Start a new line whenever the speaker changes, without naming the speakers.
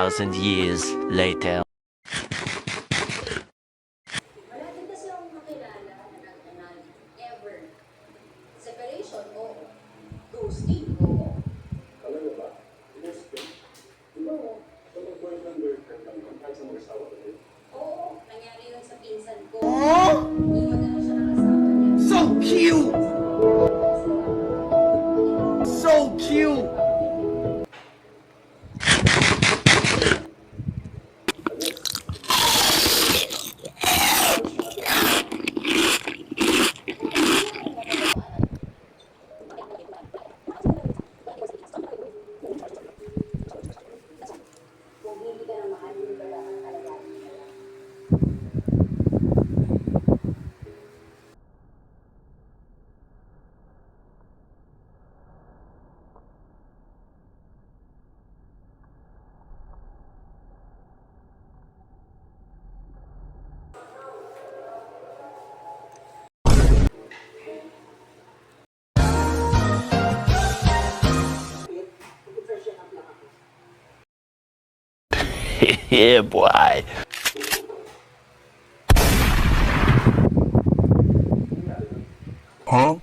2,000 years later.
Wala din kasi akong makilala na nag-anal. Ever. Separation, oo. Ghosting, oo.
Alam mo ba, ghosting, di ba, sa mag-boyfriend girlfriend lang yun, kahit sa mag-asawa ko din.
Oo, nangyari yun sa pinsan ko. Iwan na lang siya ng asawa niya.
So cute! So cute!
Kung hindi ka na mahal, hindi ka dapat kalagayan ka lang.
Yeah, boy. Huh?